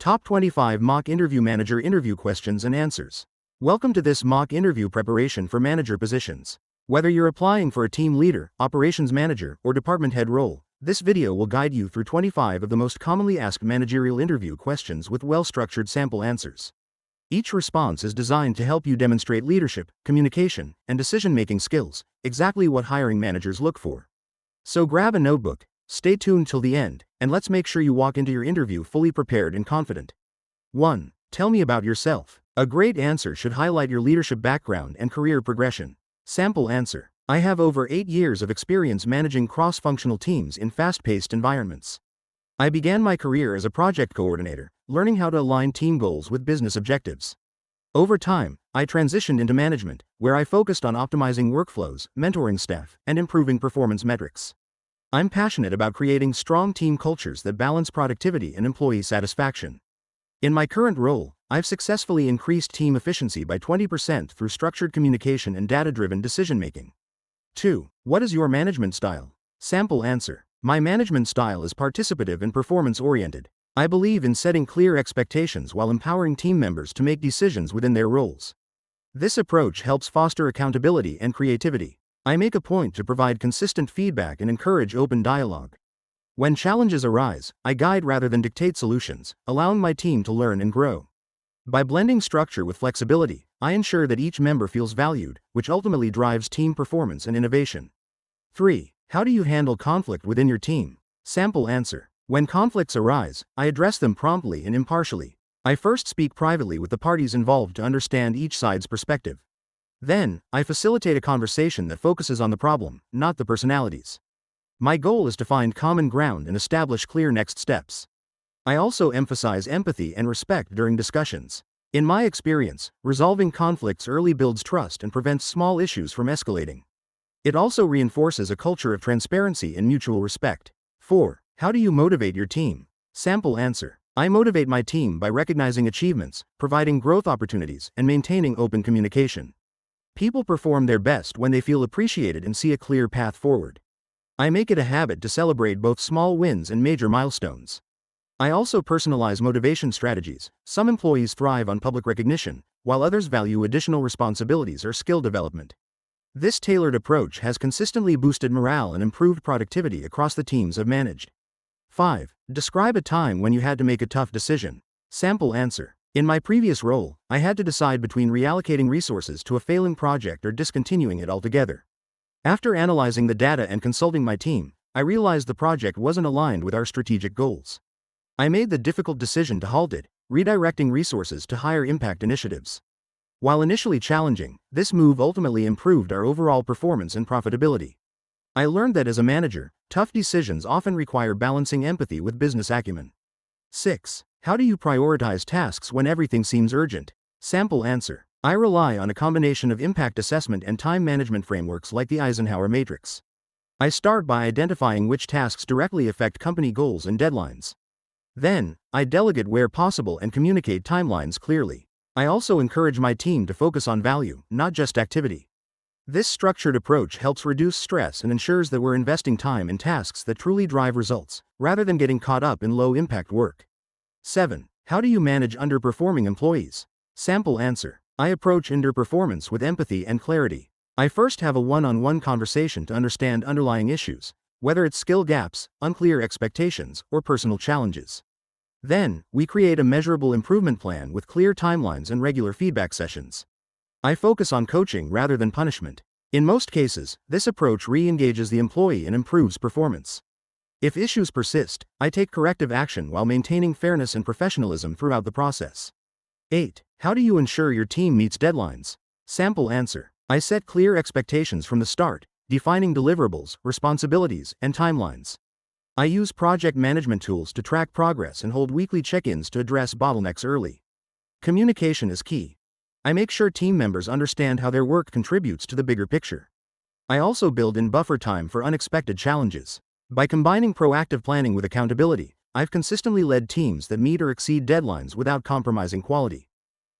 Top 25 Mock Interview Manager Interview Questions and Answers. Welcome to this mock interview preparation for manager positions. Whether you're applying for a team leader, operations manager, or department head role, this video will guide you through 25 of the most commonly asked managerial interview questions with well-structured sample answers. Each response is designed to help you demonstrate leadership, communication, and decision-making skills, exactly what hiring managers look for. So grab a notebook, stay tuned till the end, and let's make sure you walk into your interview fully prepared and confident. 1. Tell me about yourself. A great answer should highlight your leadership background and career progression. Sample answer. I have over 8 years of experience managing cross-functional teams in fast-paced environments. I began my career as a project coordinator, learning how to align team goals with business objectives. Over time, I transitioned into management, where I focused on optimizing workflows, mentoring staff, and improving performance metrics. I'm passionate about creating strong team cultures that balance productivity and employee satisfaction. In my current role, I've successfully increased team efficiency by 20% through structured communication and data-driven decision-making. 2. What is your management style? Sample answer. My management style is participative and performance-oriented. I believe in setting clear expectations while empowering team members to make decisions within their roles. This approach helps foster accountability and creativity. I make a point to provide consistent feedback and encourage open dialogue. When challenges arise, I guide rather than dictate solutions, allowing my team to learn and grow. By blending structure with flexibility, I ensure that each member feels valued, which ultimately drives team performance and innovation. 3. How do you handle conflict within your team? Sample answer. When conflicts arise, I address them promptly and impartially. I first speak privately with the parties involved to understand each side's perspective. Then, I facilitate a conversation that focuses on the problem, not the personalities. My goal is to find common ground and establish clear next steps. I also emphasize empathy and respect during discussions. In my experience, resolving conflicts early builds trust and prevents small issues from escalating. It also reinforces a culture of transparency and mutual respect. 4. How do you motivate your team? Sample answer. I motivate my team by recognizing achievements, providing growth opportunities, and maintaining open communication. People perform their best when they feel appreciated and see a clear path forward. I make it a habit to celebrate both small wins and major milestones. I also personalize motivation strategies. Some employees thrive on public recognition, while others value additional responsibilities or skill development. This tailored approach has consistently boosted morale and improved productivity across the teams I've managed. 5. Describe a time when you had to make a tough decision. Sample answer. In my previous role, I had to decide between reallocating resources to a failing project or discontinuing it altogether. After analyzing the data and consulting my team, I realized the project wasn't aligned with our strategic goals. I made the difficult decision to halt it, redirecting resources to higher impact initiatives. While initially challenging, this move ultimately improved our overall performance and profitability. I learned that as a manager, tough decisions often require balancing empathy with business acumen. 6. How do you prioritize tasks when everything seems urgent? Sample answer. I rely on a combination of impact assessment and time management frameworks like the Eisenhower Matrix. I start by identifying which tasks directly affect company goals and deadlines. Then, I delegate where possible and communicate timelines clearly. I also encourage my team to focus on value, not just activity. This structured approach helps reduce stress and ensures that we're investing time in tasks that truly drive results, rather than getting caught up in low-impact work. 7. How do you manage underperforming employees? Sample answer. I approach underperformance with empathy and clarity. I first have a one-on-one conversation to understand underlying issues, whether it's skill gaps, unclear expectations, or personal challenges. Then, we create a measurable improvement plan with clear timelines and regular feedback sessions. I focus on coaching rather than punishment. In most cases, this approach re-engages the employee and improves performance. If issues persist, I take corrective action while maintaining fairness and professionalism throughout the process. 8. How do you ensure your team meets deadlines? Sample answer. I set clear expectations from the start, defining deliverables, responsibilities, and timelines. I use project management tools to track progress and hold weekly check-ins to address bottlenecks early. Communication is key. I make sure team members understand how their work contributes to the bigger picture. I also build in buffer time for unexpected challenges. By combining proactive planning with accountability, I've consistently led teams that meet or exceed deadlines without compromising quality.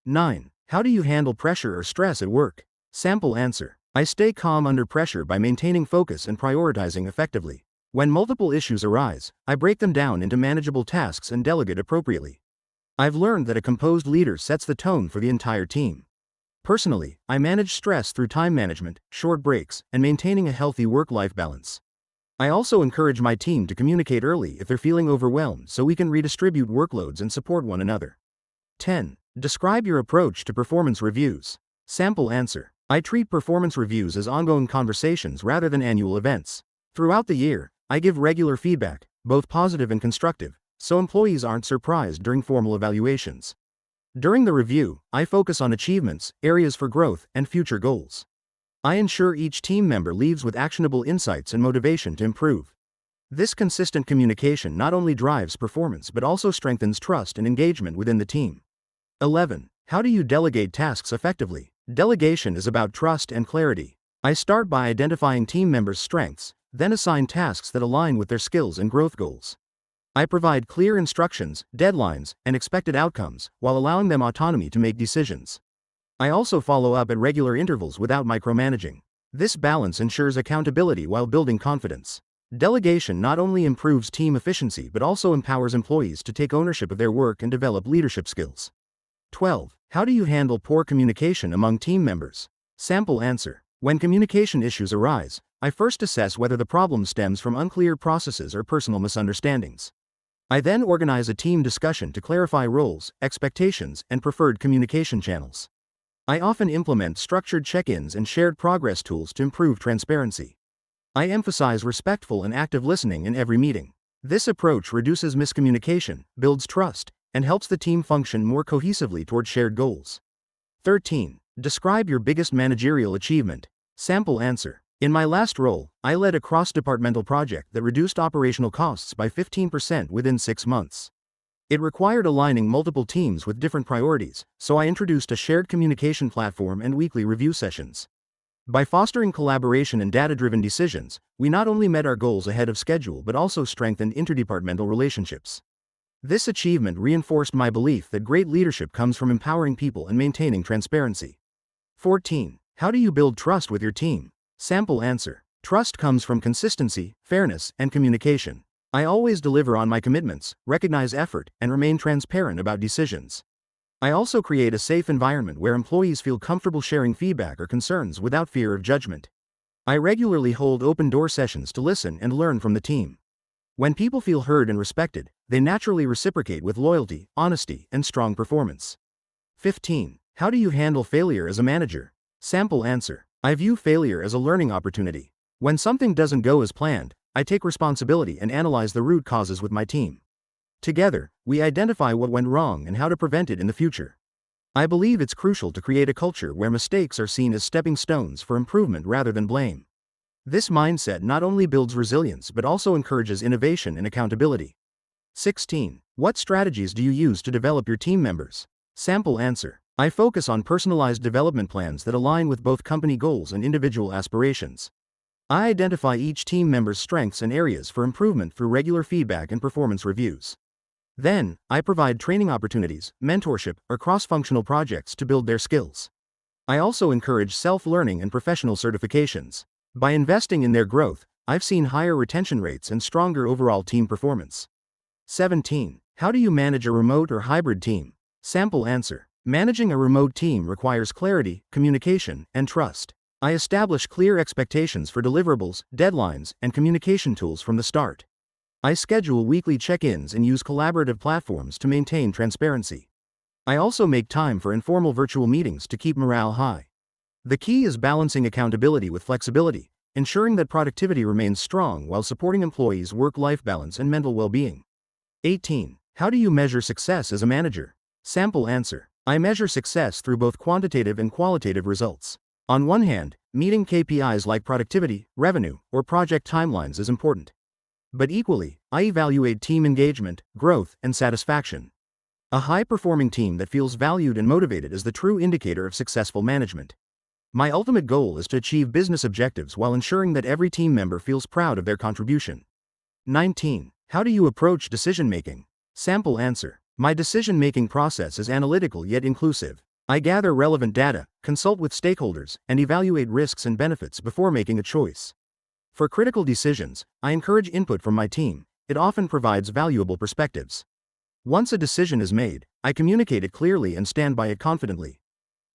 9. How do you handle pressure or stress at work? Sample answer. I stay calm under pressure by maintaining focus and prioritizing effectively. When multiple issues arise, I break them down into manageable tasks and delegate appropriately. I've learned that a composed leader sets the tone for the entire team. Personally, I manage stress through time management, short breaks, and maintaining a healthy work-life balance. I also encourage my team to communicate early if they're feeling overwhelmed so we can redistribute workloads and support one another. 10. Describe your approach to performance reviews. Sample answer. I treat performance reviews as ongoing conversations rather than annual events. Throughout the year, I give regular feedback, both positive and constructive, so employees aren't surprised during formal evaluations. During the review, I focus on achievements, areas for growth, and future goals. I ensure each team member leaves with actionable insights and motivation to improve. This consistent communication not only drives performance but also strengthens trust and engagement within the team. 11. How do you delegate tasks effectively? Delegation is about trust and clarity. I start by identifying team members' strengths, then assign tasks that align with their skills and growth goals. I provide clear instructions, deadlines, and expected outcomes, while allowing them autonomy to make decisions. I also follow up at regular intervals without micromanaging. This balance ensures accountability while building confidence. Delegation not only improves team efficiency but also empowers employees to take ownership of their work and develop leadership skills. 12. How do you handle poor communication among team members? Sample answer. When communication issues arise, I first assess whether the problem stems from unclear processes or personal misunderstandings. I then organize a team discussion to clarify roles, expectations, and preferred communication channels. I often implement structured check-ins and shared progress tools to improve transparency. I emphasize respectful and active listening in every meeting. This approach reduces miscommunication, builds trust, and helps the team function more cohesively toward shared goals. 13. Describe your biggest managerial achievement. Sample answer. In my last role, I led a cross-departmental project that reduced operational costs by 15% within 6 months. It required aligning multiple teams with different priorities, so I introduced a shared communication platform and weekly review sessions. By fostering collaboration and data-driven decisions, we not only met our goals ahead of schedule but also strengthened interdepartmental relationships. This achievement reinforced my belief that great leadership comes from empowering people and maintaining transparency. 14. How do you build trust with your team? Sample answer. Trust comes from consistency, fairness, and communication. I always deliver on my commitments, recognize effort, and remain transparent about decisions. I also create a safe environment where employees feel comfortable sharing feedback or concerns without fear of judgment. I regularly hold open-door sessions to listen and learn from the team. When people feel heard and respected, they naturally reciprocate with loyalty, honesty, and strong performance. 15. How do you handle failure as a manager? Sample answer. I view failure as a learning opportunity. When something doesn't go as planned, I take responsibility and analyze the root causes with my team. Together, we identify what went wrong and how to prevent it in the future. I believe it's crucial to create a culture where mistakes are seen as stepping stones for improvement rather than blame. This mindset not only builds resilience but also encourages innovation and accountability. 16. What strategies do you use to develop your team members? Sample answer. I focus on personalized development plans that align with both company goals and individual aspirations. I identify each team member's strengths and areas for improvement through regular feedback and performance reviews. Then, I provide training opportunities, mentorship, or cross-functional projects to build their skills. I also encourage self-learning and professional certifications. By investing in their growth, I've seen higher retention rates and stronger overall team performance. 17. How do you manage a remote or hybrid team? Sample answer. Managing a remote team requires clarity, communication, and trust. I establish clear expectations for deliverables, deadlines, and communication tools from the start. I schedule weekly check-ins and use collaborative platforms to maintain transparency. I also make time for informal virtual meetings to keep morale high. The key is balancing accountability with flexibility, ensuring that productivity remains strong while supporting employees' work-life balance and mental well-being. 18. How do you measure success as a manager? Sample answer. I measure success through both quantitative and qualitative results. On one hand, meeting KPIs like productivity, revenue, or project timelines is important. But equally, I evaluate team engagement, growth, and satisfaction. A high-performing team that feels valued and motivated is the true indicator of successful management. My ultimate goal is to achieve business objectives while ensuring that every team member feels proud of their contribution. 19. How do you approach decision-making? Sample answer. My decision-making process is analytical yet inclusive. I gather relevant data, consult with stakeholders, and evaluate risks and benefits before making a choice. For critical decisions, I encourage input from my team. It often provides valuable perspectives. Once a decision is made, I communicate it clearly and stand by it confidently.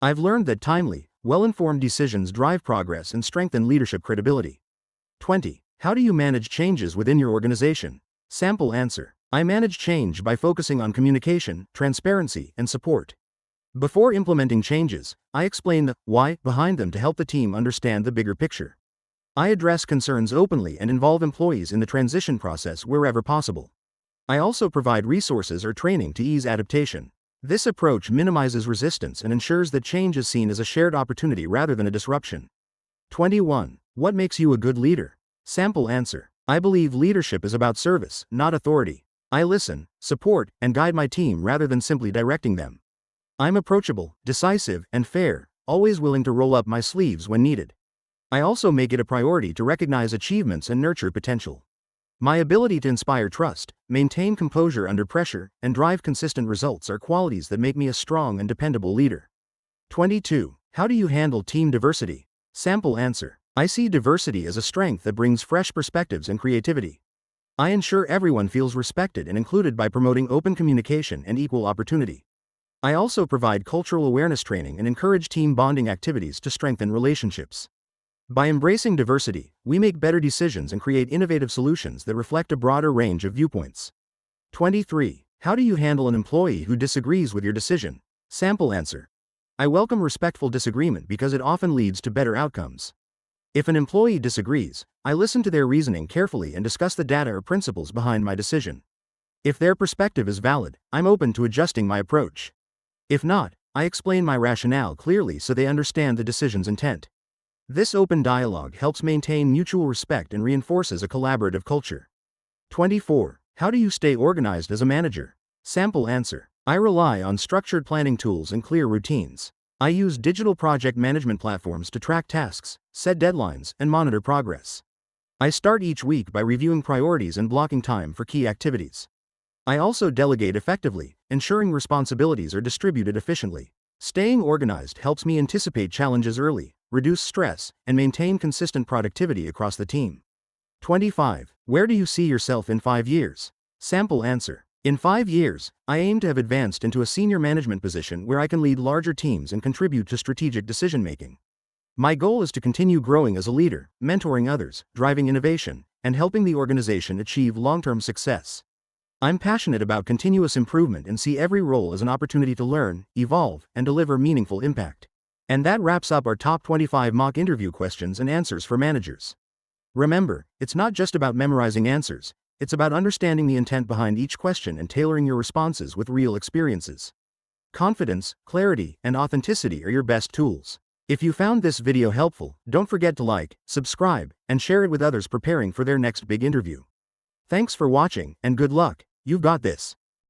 I've learned that timely, well-informed decisions drive progress and strengthen leadership credibility. 20. How do you manage changes within your organization? Sample answer. I manage change by focusing on communication, transparency, and support. Before implementing changes, I explain the why behind them to help the team understand the bigger picture. I address concerns openly and involve employees in the transition process wherever possible. I also provide resources or training to ease adaptation. This approach minimizes resistance and ensures that change is seen as a shared opportunity rather than a disruption. 21. What makes you a good leader? Sample answer. I believe leadership is about service, not authority. I listen, support, and guide my team rather than simply directing them. I'm approachable, decisive, and fair, always willing to roll up my sleeves when needed. I also make it a priority to recognize achievements and nurture potential. My ability to inspire trust, maintain composure under pressure, and drive consistent results are qualities that make me a strong and dependable leader. 22. How do you handle team diversity? Sample answer. I see diversity as a strength that brings fresh perspectives and creativity. I ensure everyone feels respected and included by promoting open communication and equal opportunity. I also provide cultural awareness training and encourage team bonding activities to strengthen relationships. By embracing diversity, we make better decisions and create innovative solutions that reflect a broader range of viewpoints. 23. How do you handle an employee who disagrees with your decision? Sample answer. I welcome respectful disagreement because it often leads to better outcomes. If an employee disagrees, I listen to their reasoning carefully and discuss the data or principles behind my decision. If their perspective is valid, I'm open to adjusting my approach. If not, I explain my rationale clearly so they understand the decision's intent. This open dialogue helps maintain mutual respect and reinforces a collaborative culture. 24. How do you stay organized as a manager? Sample answer. I rely on structured planning tools and clear routines. I use digital project management platforms to track tasks, set deadlines, and monitor progress. I start each week by reviewing priorities and blocking time for key activities. I also delegate effectively, ensuring responsibilities are distributed efficiently. Staying organized helps me anticipate challenges early, reduce stress, and maintain consistent productivity across the team. 25. Where do you see yourself in 5 years? Sample answer. In 5 years, I aim to have advanced into a senior management position where I can lead larger teams and contribute to strategic decision-making. My goal is to continue growing as a leader, mentoring others, driving innovation, and helping the organization achieve long-term success. I'm passionate about continuous improvement and see every role as an opportunity to learn, evolve, and deliver meaningful impact. And that wraps up our top 25 mock interview questions and answers for managers. Remember, it's not just about memorizing answers, it's about understanding the intent behind each question and tailoring your responses with real experiences. Confidence, clarity, and authenticity are your best tools. If you found this video helpful, don't forget to like, subscribe, and share it with others preparing for their next big interview. Thanks for watching, and good luck. You've got this.